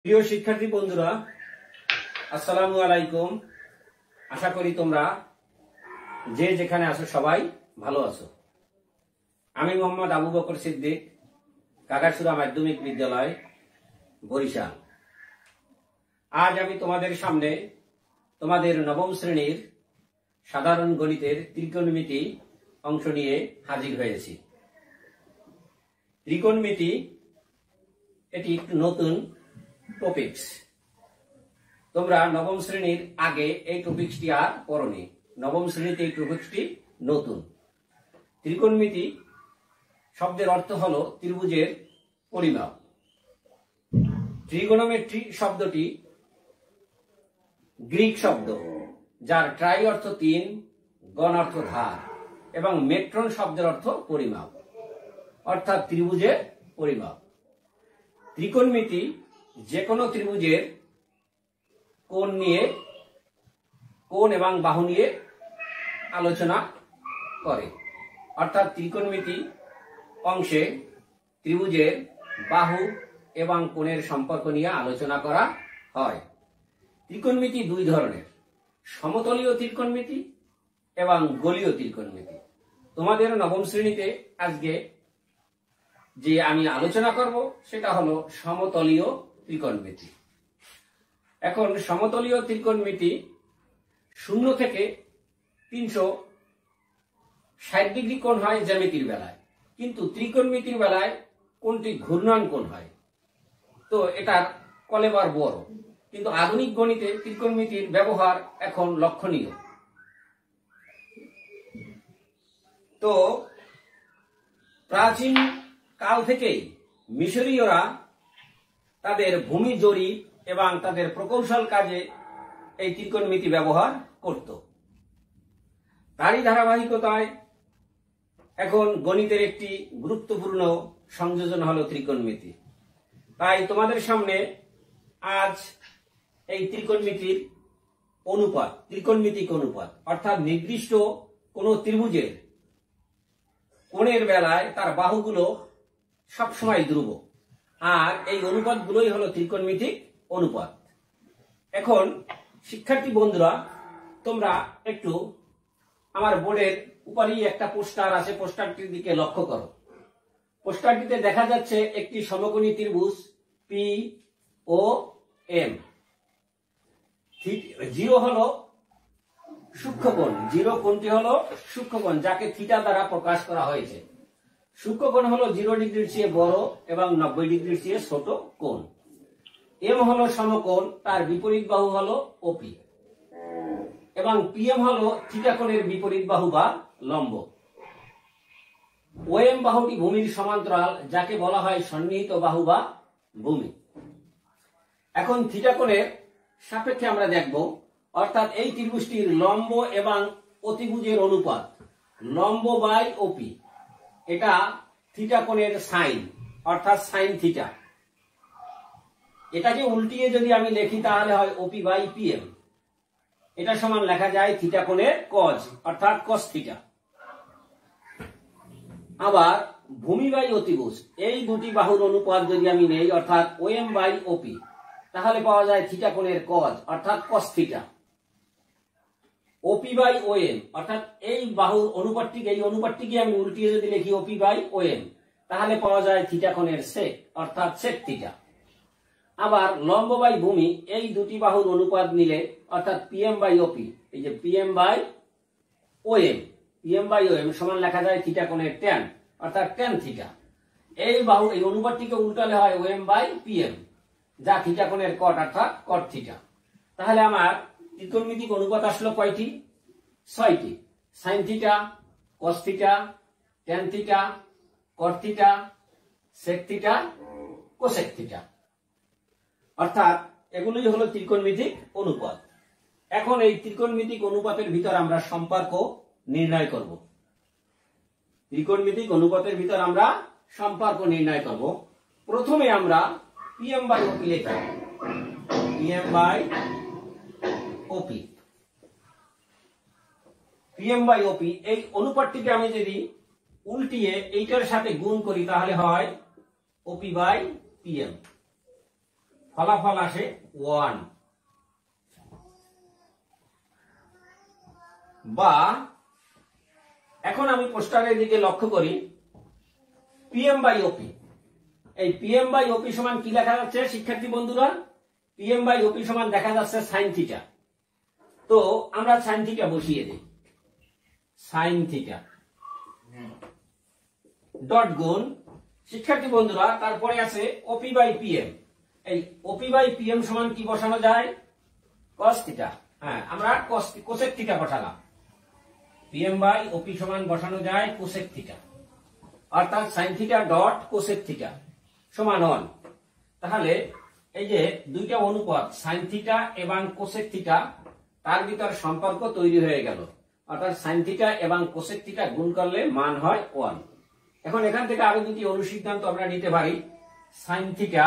প্রিয় শিক্ষার্থী বন্ধুরা, আসসালামু আলাইকুম। আশা করি তোমরা যে যেখানে আছো সবাই ভালো আছো। আমি মোহাম্মদ আবু বকর সিদ্দিক, কাকারছড়া মাধ্যমিক বিদ্যালয়, বরিশাল। আজ আমি তোমাদের সামনে তোমাদের নবম শ্রেণীর সাধারণ গণিতের ত্রিকোণমিতি অংশ নিয়ে হাজির হয়েছি। ত্রিকোণমিতি এটি একটু নতুন টপিকস। তোমরা নবম শ্রেণীর আগে এই টপিকসটি আর পড়োনি। নবম শ্রেণীতে এই টপিকসটি নতুন। ত্রিকোণমিতি শব্দের অর্থ হলো ত্রিভুজের পরিমাপ। ট্রিগোনোমেট্রি শব্দটি গ্রিক শব্দ, যার ট্রাই অর্থ তিন, গণ অর্থ ধার এবং মেট্রন শব্দের অর্থ পরিমাপ, অর্থাৎ ত্রিভুজের পরিমাপ। ত্রিকোণমিতি যে কোনো ত্রিভুজের কোণ এবং বাহু নিয়ে আলোচনা করে, অর্থাৎ ত্রিকোণমিতি অংশে ত্রিভুজের বাহু এবং কোণের সম্পর্ক নিয়ে আলোচনা করা হয়। ত্রিকোণমিতি দুই ধরনের, সমতলীয় ত্রিকোণমিতি এবং গোলীয় ত্রিকোণমিতি। তোমাদের নবম শ্রেণীতে আজকে যে আমি আলোচনা করব সেটা হলো সমতলীয় ত্রিকোণমিতি। এখন সমতলীয় ত্রিকোণমিতি 0 থেকে 360 ডিগ্রি কোণ হয় জ্যামিতির বেলায়, কিন্তু ত্রিকোণমিতির বেলায় কোণটি ঘূর্ণন কোণ হয়। তো এটার কলেবর বড়, কিন্তু আধুনিক গণিতে ত্রিকোণমিতির ব্যবহার এখন লক্ষণীয়। তো প্রাচীন কাল থেকেই মিশরীয়রা তাদের ভূমি জরিপ এবং তাদের প্রকৌশল কাজে এই ত্রিকোণমিতি ব্যবহার করত। তারই ধারাবাহিকতায় এখন গণিতের একটি গুরুত্বপূর্ণ সংযোজন হলো ত্রিকোণমিতি। তাই তোমাদের সামনে আজ এই ত্রিকোণমিতিক অনুপাত অর্থাৎ নির্দিষ্ট কোন ত্রিভুজের কোণের বেলায় তার বাহুগুলো সবসময় ধ্রুব, আর এই অনুপাতগুলোই হলো ত্রিকোণমিতিক অনুপাত। এখন শিক্ষার্থী বন্ধুরা, তোমরা একটু আমার বোর্ডের উপরেই একটা পোস্টার আছে, পোস্টারটির দিকে লক্ষ্য করো। পোস্টারটিতে দেখা যাচ্ছে একটি সমকোণী ত্রিভুজ পি ও এম। 0 হলো সূক্ষ্মকোণ, 0 কোণটি হলো সূক্ষ্মকোণ, যাকে থিটা দ্বারা প্রকাশ করা হয়েছে। সূক্ষ্মকোণ হলো 0 ডিগ্রির চেয়ে বড় এবং 90 ডিগ্রির চেয়ে ছোট কোণ। এম হলো সমকোণ, তার বিপরীত বাহু হলো ওপি, এবং পিএম হলো থিটা কোণের বিপরীত বাহু বা লম্ব। ওএম বাহুটি ভূমির সমান্তরাল, যাকে বলা হয় সন্নিহিত বাহু বা ভূমি। এখন থিটা কোণের সাপেক্ষে আমরা দেখব, অর্থাৎ এই ত্রিভুজটির লম্ব এবং অতিভুজের অনুপাত লম্ব বাই ওপি, এটা থিটা কোণের সাইন, অর্থাৎ সাইন থিটা। এটাকে উল্টিয়ে যদি আমি লিখি তাহলে হয় ওপি বাই পিএম। এটা সমান লেখা যায় থিটা কোণের কজ, অর্থাৎ কস থিটা। আবার ভূমি বাই অতিভুজ, এই দুটি বাহুর অনুপাত যদি আমি নেই, অর্থাৎ ওএম বাই ওপি, তাহলে পাওয়া যায় থিটা কোণের কজ, অর্থাৎ cos theta. OP by OM, অর্থাৎ এই বাহুর অনুপাতটিকে আমি উল্টিয়ে যদি লিখি ওপি বাই ওএম, তাহলে পাওয়া যায় থিটা কোণের সেক, অর্থাৎ সেক থিটা। আবার লম্ব বাই ভূমি, এই দুটি বাহুর অনুপাত নিলে, অর্থাৎ পিএম বাই ওপি, এই যে পিএম বাই ওএম সমান লেখা যায় থিটা কোণের ট্যান, অর্থাৎ ট্যান থিটা। এই অনুপাতটিকে উল্টালে হয় ওএম বাই পিএম, যা থিটা কোণের কট, অর্থাৎ কট থিটা। তাহলে আমার ত্রিকোণমিতিক অনুপাত আসলো কয়টি? 6টি। Sine theta, cos theta, tan theta, cot theta, sec theta, cosec theta, অর্থাৎ এগুলোই হলো ত্রিকোণমিতিক অনুপাত। এখন এই ত্রিকোণমিতিক অনুপাতের ভিতর আমরা সম্পর্ক নির্ণয় করব। ত্রিকোণমিতিক অনুপাতের ভিতর আমরা সম্পর্ক নির্ণয় করব। প্রথমে আমরা পিএম বাই ওপি লিখব। PM by OP, PM by OP, এই অনুপাতটিকে আমি যদি উল্টিয়ে এইটার সাথে গুণ করি তাহলে হয় ওপি বাই পিএম। ফলাফল আসে 1। বা এখন আমি পোস্টারের দিকে লক্ষ্য করি পিএম বাই ওপি। এই পিএম বাই ওপি সমান কি লেখা যাচ্ছে শিক্ষার্থী বন্ধুরা? পিএম বাই ওপি সমান দেখা যাচ্ছে সাইন থিটা। তো আমরা সাইন থিটা বসিয়ে দিই। সাইন থিটা ডট গুণ শিক্ষার্থী বন্ধুরা তারপরে আছে ওপি বাই পিএম। এই ওপি বাই পিএম সমান কি বসানো যায়? Cos theta. হ্যাঁ, আমরা কোসেক থিটা বসালাম। পিএম বাই ওপি সমান বসানো যায় কোসেক থিটা, অর্থাৎ sine theta dot cosec theta সমান 1। তাহলে এই যে দুইটা অনুপাত সাইন থিটা এবং কোসেক থিটা, তার ভিতর সম্পর্ক তৈরি হয়ে গেল, অর্থাৎ সাইন থিটা এবং কোসেক থিটা গুণ করলে মান হয় 1। এখন এখান থেকে আরো দুটি অনুসিদ্ধান্ত আমরা নিতে পারি। সাইন থিটা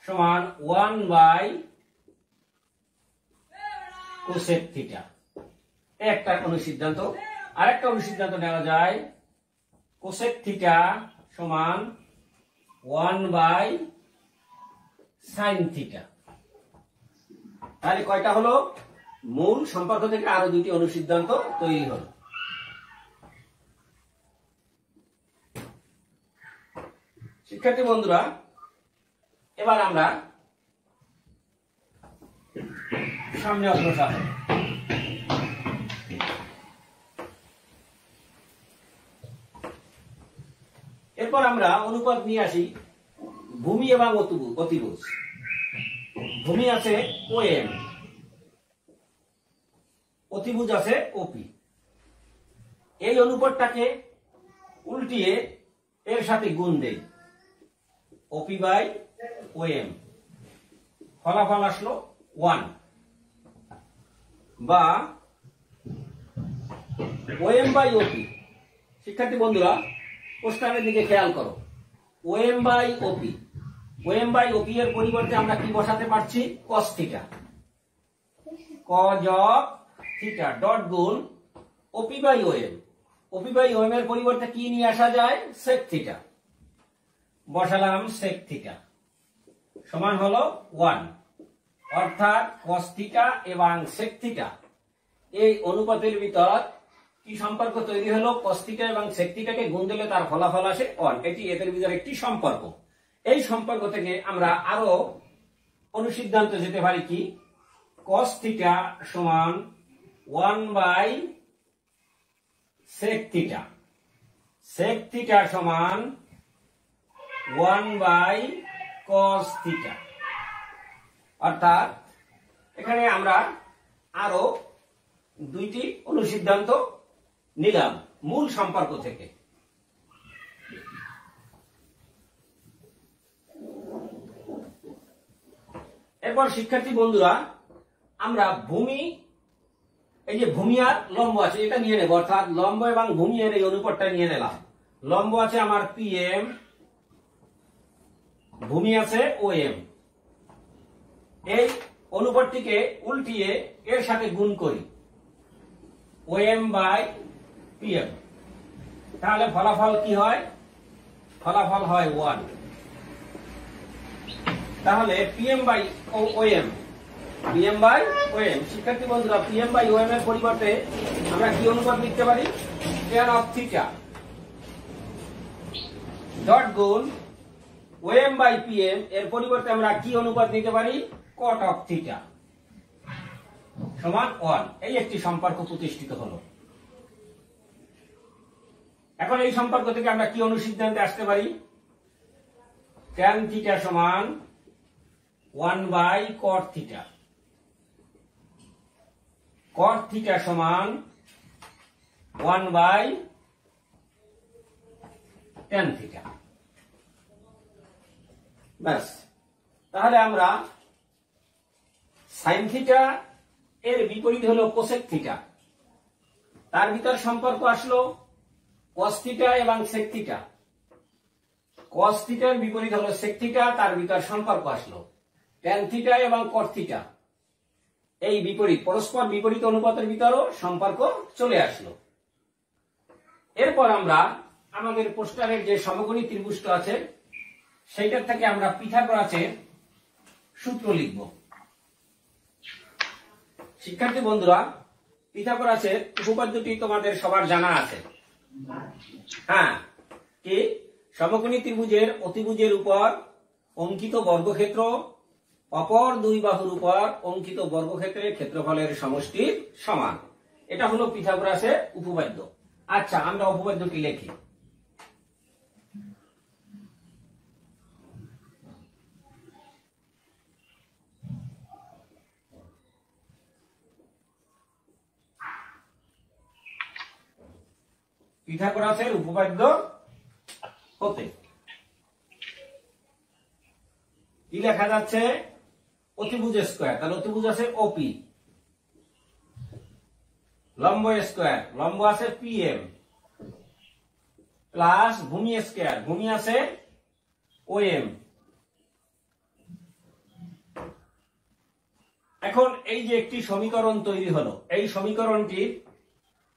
সমান 1 বাই কোসেক থিটা, একটা অনুসিদ্ধান্ত। আরেকটা অনুসিদ্ধান্ত নেওয়া যায় কোসেক থিটা সমান 1 বাই সাইন থিটা। তাহলে কয়টা হলো? মূল সম্পর্ক থেকে আরো দুটি অনুসিদ্ধান্ত তৈরি হলো। শিক্ষার্থী বন্ধুরা, এবার আমরা সামনে অগ্রসর হব। এরপর আমরা অনুপাত নিয়ে আসি ভূমি এবং অতিভুজ। ভূমি আছে ওএম, অতিভুজ আছে ওপি। এই অনুপাতটাকে উল্টিয়ে এর সাথে গুণ দেই, ওপি বাই ওএম, ফলাফল আসলো 1। বা ওএম বাই ওপি। শিক্ষার্থী বন্ধুরা পোস্টারের দিকে খেয়াল করো, OM by OP. OM by OP এর পরিবর্তে আমরা কি বসাতে পারছি? Cos theta. Cos theta dot গুণ OP by OM. OP by OM এর পরিবর্তে কি নিয়ে আসা যায়? Sec theta. বসালাম সেক থিটা সমান হলো 1, অর্থাৎ কস থিটা এবং সেক থিটা এই অনুপাতের ভিতর কি সম্পর্ক তৈরি হলো? কস থিটা এবং সেক থিটাকে গুণ দিলে তার ফলাফল আসে 1। এটি এদের ভিতরে একটি সম্পর্ক। এই সম্পর্ক থেকে আমরা আরো অনুসিদ্ধান্ত যেতে পারি কি? কস থিটা সমান 1 by sec theta. Sec theta সমান 1 বাই কস থিটা। অর্থাৎ এখানে আমরা আরো দুইটি অনুসিদ্ধান্ত নিলাম মূল সম্পর্ক থেকে। এরপর শিক্ষার্থী বন্ধুরা আমরা ভূমি, এই যে ভূমি আর লম্ব আছে এটা নিয়ে নেব, অর্থাৎ লম্ব এবং ভূমি এর এই অনুপাতটা নিয়ে নিলাম। লম্ব আছে আমার পিএম, ভূমি আছে ওএম। এই অনুপাতটিকে উল্টিয়ে এর সাথে গুণ করি, ওএম বাই পিএম। তাহলে ফলাফল কি হয়? ফলাফল হয় 1। তাহলে PM by OM, PM by OM. শিক্ষার্থী বন্ধুরা পিএম বাই ওএম এর পরিবর্তে আমরা কি অনুপাত লিখতে পারি? tan অফ থিটা ডট গুণ ওএম বাই পিএম এর পরিবর্তে আমরা কি অনুপাত নিতে পারি? cot অফ থিটা সমান 1। এই একটি সম্পর্ক প্রতিষ্ঠিত হলো। এখন এই সম্পর্ক থেকে আমরা কি অনুসিদ্ধান্তে আসতে পারি? tan থিটা সমান 1 by cot theta. cot theta সমান 1 বাই tan থিটা। ব্যাস, তাহলে আমরা সাইন থিটা এর বিপরীত হলো কোসেক থিটা, তার ভিতর সম্পর্ক আসলো কস থিটা এবং সেক থিটা। কস থিটার বিপরীত হলো সেক থিটা, তার ভিতর সম্পর্ক আসলো ট্যান থিটা এবং কট থিটা। এই বিপরীত পরস্পর বিপরীত অনুপাতের ভিতরও সম্পর্ক চলে আসলো। এরপর আমরা আমাদের পোস্টারের যে সমকোণী ত্রিভুজটা আছে সেইটার থেকে আমরা পিথাগোরাসের সূত্র লিখব। শিক্ষার্থী বন্ধুরা, পিথাগোরাসের উপপাদ্যটি তোমাদের সবার জানা আছে। হ্যাঁ, কি সমকোণী ত্রিভুজের অতিভুজের উপর অঙ্কিত বর্গক্ষেত্র অপর দুই বাহুর উপর অঙ্কিত বর্গক্ষেত্রের ক্ষেত্রফলের সমষ্টির সমান। এটা হলো পিথাগোরাসের উপপাদ্য। আচ্ছা, আমরা উপপাদ্যটি লিখি। পিথাগোরাসের উপপাদ্য হতে কি লেখা যাচ্ছে? অতিভুজ স্কয়ার, তাহলে অতিভুজ আছে ওপি, লম্ব স্কয়ার, লম্ব আছে পিএম, প্লাস ভূমি স্কয়ার, ভূমি আছে ওএম। এখন এই যে একটি সমীকরণ তৈরি হলো, এই সমীকরণটির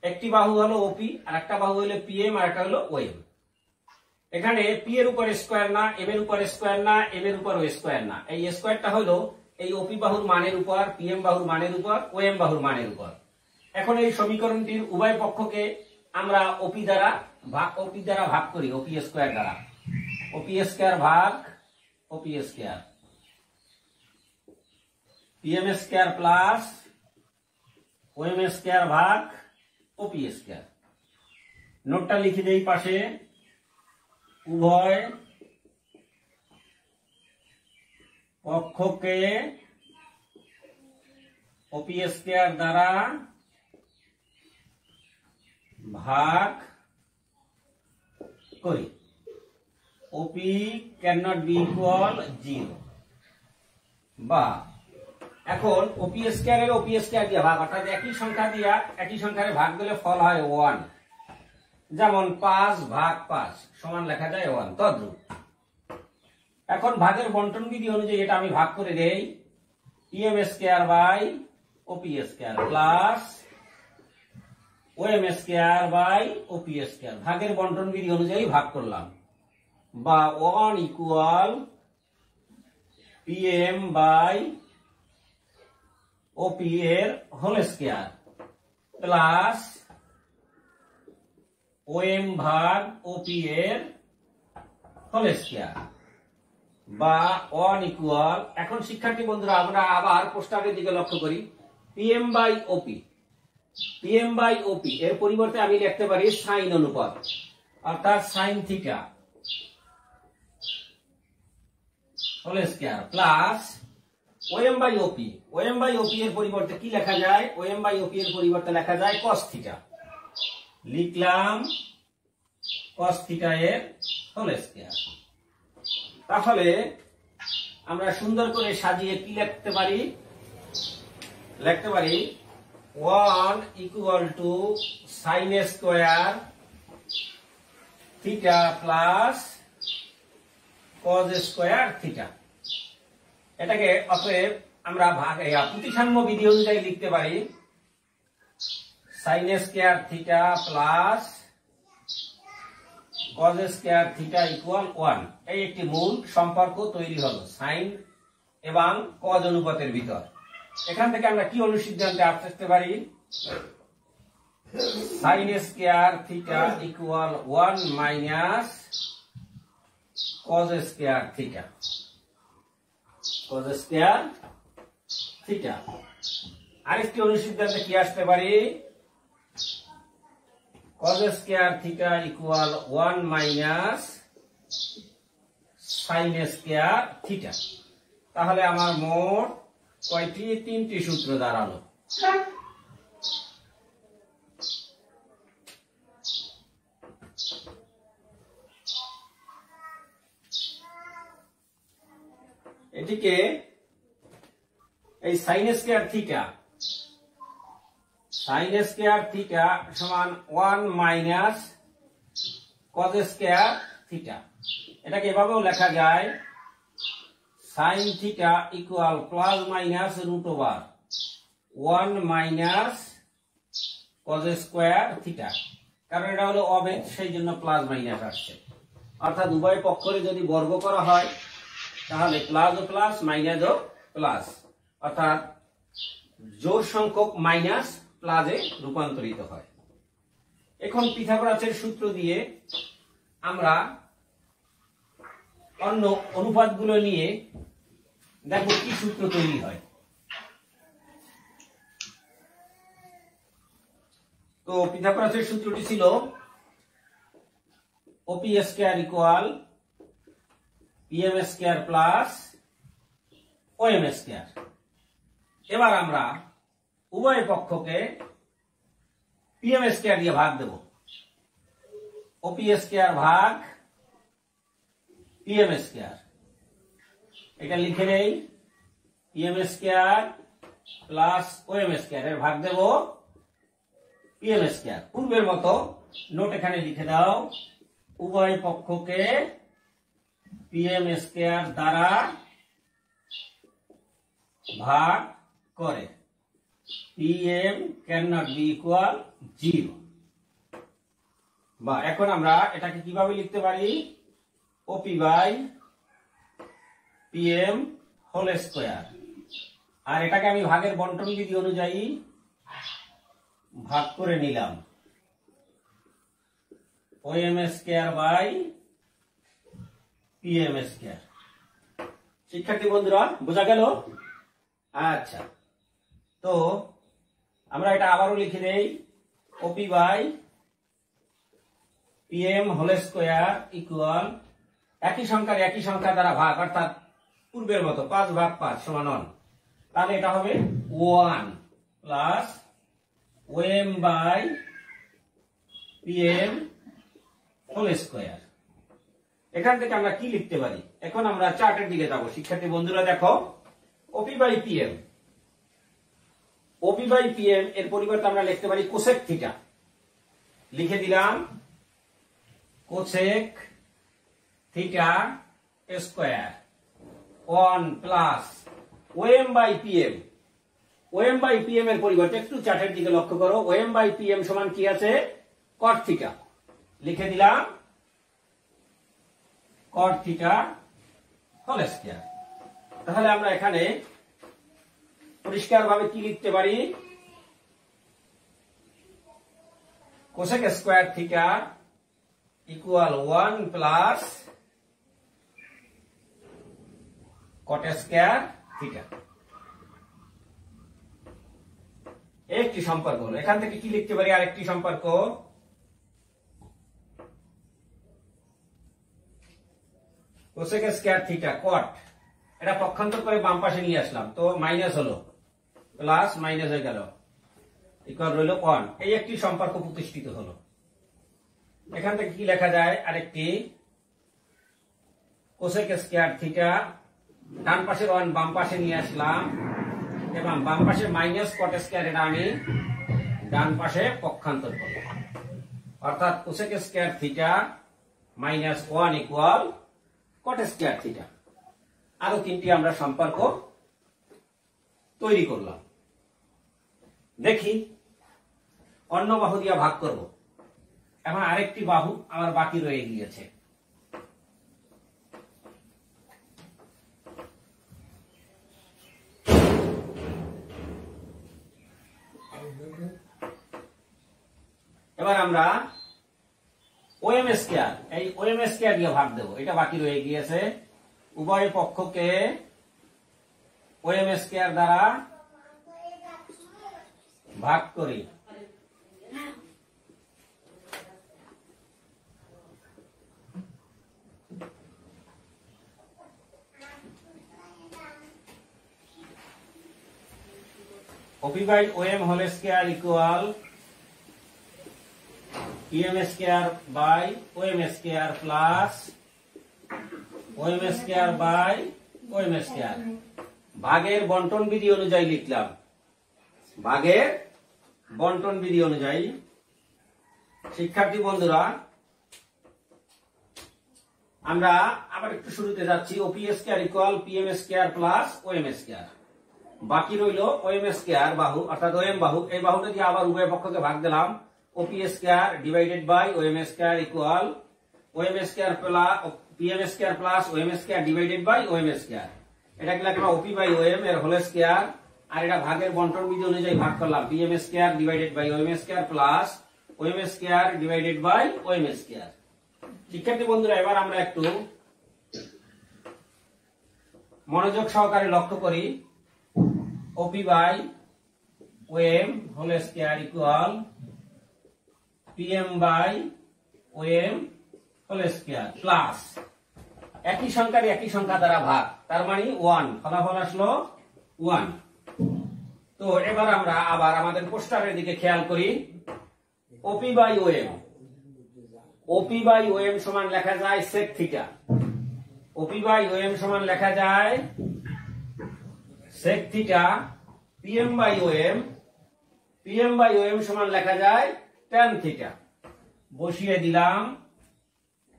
একটি বাহু হলো ওপি, আর একটা বাহু হলো পিএম, আর একটা হলো ওএম। এখানে পি এর উপর স্কয়ার না, এম এর উপর স্কয়ার না, এম এর উপর স্কয়ার না, এই স্কয়ারটা হলো এই ওপি বাহুর মানের উপর, পিএম বাহুর মানের উপর, ওএম বাহুর মানের উপর। এখন এই সমীকরণটির উভয় পক্ষকে আমরা ওপি দ্বারা ভাগ করি, ওপি স্কয়ার দ্বারা। ওপি স্কয়ার ভাগ OP square, PM square plus OM square ভাগ ওপি স্কয়ার। নোটটা লিখে দেই পাশে। উভয় পক্ষকে ওপি স্কয়ার দ্বারা ভাগ করি। ওপি ক্যান নট বি ইকুয়াল 0, বা এখন ওপি স্কয়ারের ওপি স্কয়ার দিয়ে ভাগ, অর্থাৎ একই সংখ্যা দিয়া একই সংখ্যারে ভাগ দিলে ফল হয় 1। যেমন 5 ভাগ 5 সমান লেখা যায় 1, তদ্রূপ। এখন ভাগের বন্টন বিধি অনুযায়ী এটা আমি ভাগ করে দেই, PM square by OP square plus OM square by OP square. ভাগের বন্টন বিধি অনুযায়ী ভাগ করলাম, বা 1 ইকুয়াল পিএম বাই ওপি এর হোল স্কয়ার প্লাস ওএম ভাগ ওপি এর হোল স্কয়ার, বা 1 ইকুয়াল। এখন শিক্ষার্থী বন্ধুরা, আমরা আবার প্রশ্নের দিকে লক্ষ্য করি। PM by OP, PM by OP এর পরিবর্তে আমি লিখতে পারি সাইন অনুপাত, অর্থাৎ sine theta whole square plus OM by OP. OM by OP এর পরিবর্তে কি লেখা যায়? ওএম বাই ওপি এর পরিবর্তে লেখা যায় কস থিটা। লিখলাম কস থিটা এর হোল স্কয়ার। তাহলে আমরা সুন্দর করে সাজিয়ে কি লিখতে পারি? লিখতে পারি 1 equal to sine square theta plus cos square theta. এটাকে অতএব আমরা প্রতিসাম্য বিধি অনুযায়ী লিখতে পারি sine square theta plus cos square theta equal 1। এই একটি মূল সম্পর্ক তৈরি হলো সাইন এবং কজ অনুপাতের ভিতর। এখান থেকে আমরা কি অনুসিদ্ধান্তে আসতে পারি? Sine square theta equal 1 minus cos square theta, cause square theta. আরেকটি অনুসিদ্ধান্তে কি আসতে পারি? Cause square theta equal 1 minus sine square theta. তাহলে আমার মোট কয়টি? 3টি সূত্র দাঁড়ালো। এটিকে এই sine square theta, sine square theta সমান 1 মাইনাস কজ স্কয়ার থিটা। এটাকে এভাবেও লেখা যায় sine theta equal plus minus root over 1 minus cos square theta. কারণ এটা হলো অবেদ, সেই জন্য প্লাস মাইনাস আসছে। অর্থাৎ উভয় পক্ষরে যদি বর্গ করা হয় তাহলে প্লাস ও প্লাস মাইনাস ও প্লাস, অর্থাৎ জোড় সংখ্যক মাইনাস প্লাসে রূপান্তরিত হয়। এখন পিথাগোরাসের সূত্র দিয়ে আমরা অন্য অনুপাতগুলো নিয়ে দেখো কি সূত্র তৈরি হয়। তো পিথাগোরাসের সূত্রটি ছিল OP square equal PM square plus OM square. এবার আমরা উভয় পক্ষকে PM স্কয়ার দিয়ে ভাগ দেব। OP স্কয়ার ভাগ PM স্কয়ার, এটা লিখে নেই PM square plus OM square এর ভাগ দেব PM স্কয়ার। পূর্বের মতো নোট এখানে লিখে দাও, উভয় পক্ষকে PM স্কয়ার দ্বারা ভাগ করে। PM cannot be equal 0। বা এখন আমরা এটাকে কিভাবে লিখতে পারি, OP by PM whole square, আর এটাকে আমি ভাগের বন্টন বিধি অনুযায়ী ভাগ করে নিলাম OM square by PM square. শিক্ষার্থী বন্ধুরা বোঝা গেল? আচ্ছা, তো আমরা এটা আবারও লিখে দেই, OP by PM whole square equal একই সংখ্যার একই সংখ্যা দ্বারা ভাগ, অর্থাৎ পূর্বের মতো 5 ভাগ 5 সমান 1। তাহলে এটা হবে 1 plus OM by PM whole square. এখান থেকে আমরা কি লিখতে পারি? এখন আমরা চার্টের দিকে যাব। শিক্ষার্থী বন্ধুরা দেখো, OP by PM, OP by PM এর পরিবর্তে আমরা লিখতে পারি কোসেক থিটা। লিখে দিলাম cosec theta square 1 plus OM by PM। OM by PM এর পরিবর্তে একটু চার্টের দিকে লক্ষ্য করো, OM বাই PM সমান কি আছে? cot theta. লিখে দিলাম cot থিটা হোল স্কয়ার। তাহলে আমরা এখানে পরিষ্কারভাবে কি লিখতে পারি? Cosec square theta equal 1 plus cot square theta. একটি সম্পর্ক হলো। এখান থেকে কি লিখতে পারি? আরেকটি সম্পর্ক, কোসেক স্কয়ার থিটা cot, এটা পক্ষান্তর করে বাম পাশে নিয়ে আসলাম, তো মাইনাস হলো, প্লাস মাইনাস হয়ে গেল, ইকুয়াল রইল 1। এই একটি সম্পর্ক প্রতিষ্ঠিত হলো। এখান থেকে কি লেখা যায়? আরেকটি কোসেক স্কয়ার থিটা, ডান পাশের 1 বাম পাশে নিয়ে আসলাম এবং বাম পাশে মাইনাস cot স্কয়ার, এটা আমি ডান পাশে পক্ষান্তর করলাম, অর্থাৎ cosec square theta minus 1 equal cot square theta. আরো তিনটি আমরা সম্পর্ক তৈরি করলাম। দেখি অন্য বাহু দিয়ে ভাগ করব। এখন আরেকটি বাহু আমার বাকি রয়ে গিয়েছে। এবার আমরা OM স্কয়ার, এই OM স্কয়ার দিয়ে ভাগ দেব, এটা বাকি রয়ে গিয়েছে। উভয় পক্ষকে OM স্কয়ার দ্বারা ভাগ করি। OP by OM whole square equal PM square by OM square plus OM square by OM square। ভাগের বন্টন বিধি অনুযায়ী লিখলাম, ভাগের বন্টন বিধি অনুযায়ী। শিক্ষার্থী বন্ধুরা আমরা আবার একটু শুরুতে যাচ্ছি। OP square equal PM square plus OM square. বাকি রইল OM স্কয়ার বাহু, অর্থাৎ OM বাহু। এই বাহুটা দিয়ে আবার উভয় পক্ষকে ভাগ দিলাম। OP square divided by OM square equal OM square plus PM square plus OM square divided by OM square. এটাকে লিখলাম ওপি বাই ওএম এর হোল স্কয়ার, আর এটা ভাগের বন্টন বিধি অনুযায়ী ভাগ করলাম PM square divided by OM square plus OM square divided by OM square. শিক্ষার্থী বন্ধুরা, এবার আমরা একটু মনোযোগ সহকারে লক্ষ্য করি। OP by OM whole square equal PM by OM whole square plus একই সংখ্যার একই সংখ্যা দ্বারা ভাগ, তার মানে 1, ফলাফল আসলো 1। তো এবার আমরা আবার আমাদের পোস্টারের দিকে খেয়াল করি। OP by OM, OP by OM সমান লেখা যায় sec theta. OP by OM সমান লেখা যায় sec theta. PM by OM, PM by OM সমান লেখা যায় ট্যান থিটা। বসিয়ে দিলাম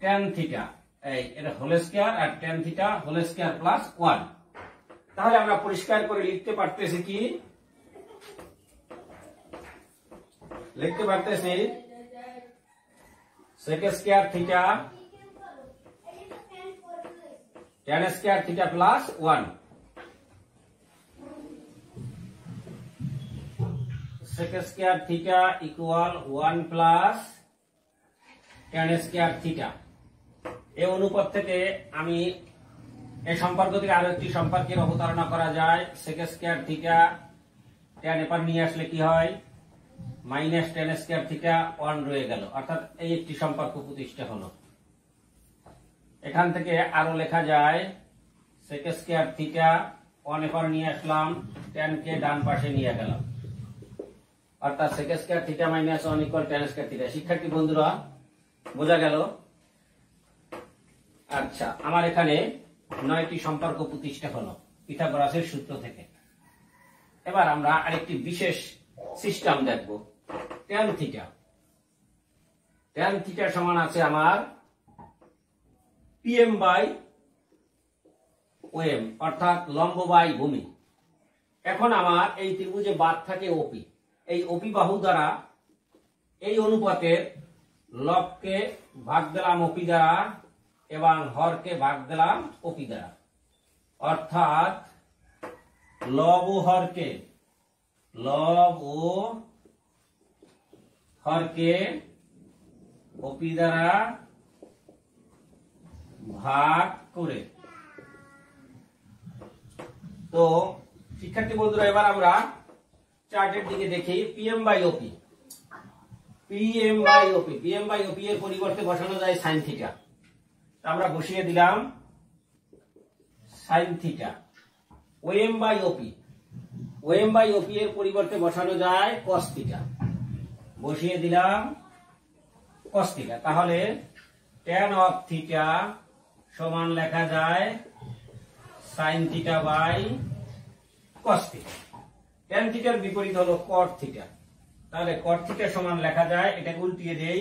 ট্যান থিটা, এই এটা হোল স্কয়ার আর tan theta whole square plus 1। তাহলে আমরা পরিষ্কার করে লিখতে পারতেছি কি, লিখতে পারতেছি sec square theta tan square theta plus 1। sec square theta equal 1 plus tan square theta. এই অনুপাত থেকে আমি এই সম্পর্ক থেকে আরো একটি সম্পর্কের অবতারণা করা যায়। sec স্কয়ার থিটা ট্যান এপার নিয়ে আসলে কি হয়, মাইনাস ট্যান স্কয়ার থিটা 1 রয়ে গেল, অর্থাৎ এই একটি সম্পর্ক প্রতিষ্ঠা হলো। এখান থেকে আরো লেখা যায় sec স্কয়ার থিটা 1 এপার নিয়ে আসলাম, ট্যান কে ডান পাশে নিয়ে গেলাম, অর্থাৎ sec square theta minus 1 equal tan square theta. শিক্ষার্থী বন্ধুরা, বোঝা গেল? আচ্ছা, আমার এখানে 9টি সম্পর্ক প্রতিষ্ঠা হলো পিথাগোরাসের সূত্র থেকে। এবার আমরা আরেকটি বিশেষ সিস্টেম দেখব, ট্যান থিটা। ট্যান থিটা সমান আছে আমার পিএম বাই ওএম, অর্থাৎ লম্ব বাই ভূমি। এখন আমার এই ত্রিভুজে বাদ থাকে ওপি, এই ওপি বাহু দ্বারা এই অনুপাতের লবকে ভাগ দিলাম ওপি দ্বারা এবং হরকে ভাগ দিলাম ওপি দ্বারা, অর্থাৎ লব ও হরকে, লব ও হরকে ওপি দ্বারা ভাগ করে। তো শিক্ষার্থী বন্ধুরা, এবার আমরা চার্টের দিকে দেখি। PM by OP, PM by OP, PM by OP এর পরিবর্তে বসানো যায় সাইন থিটা। আমরা বসিয়ে দিলাম sine theta. OM by OP, OM by OP এর পরিবর্তে বসানো যায় কস থিটা, বসিয়ে দিলাম কস থিটা। তাহলে ট্যান অফ থিটা সমান লেখা যায় sine theta by cos theta. Tan থিটার বিপরীত হলো কট থিটা, তাহলে কট থিটা সমান লেখা যায়, এটাকে উল্টিয়ে দেই,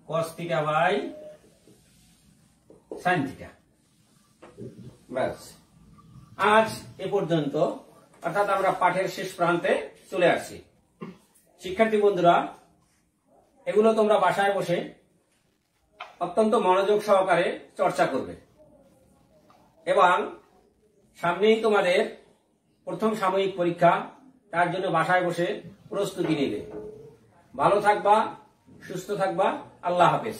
cos theta by sine theta. ব্যাস, আজ এ পর্যন্ত, অর্থাৎ আমরা পাঠের শেষ প্রান্তে চলে আসছি। শিক্ষার্থী বন্ধুরা, এগুলো তোমরা বাসায় বসে অত্যন্ত মনোযোগ সহকারে চর্চা করবে এবং সামনেই তোমাদের প্রথম সাময়িক পরীক্ষা, তার জন্য বাসায় বসে প্রস্তুতি নেবে। ভালো থাকবা, সুস্থ থাকবা। আল্লাহ হাফেজ।